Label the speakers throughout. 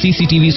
Speaker 1: CCTV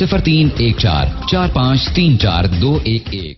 Speaker 1: 0314 4534 211۔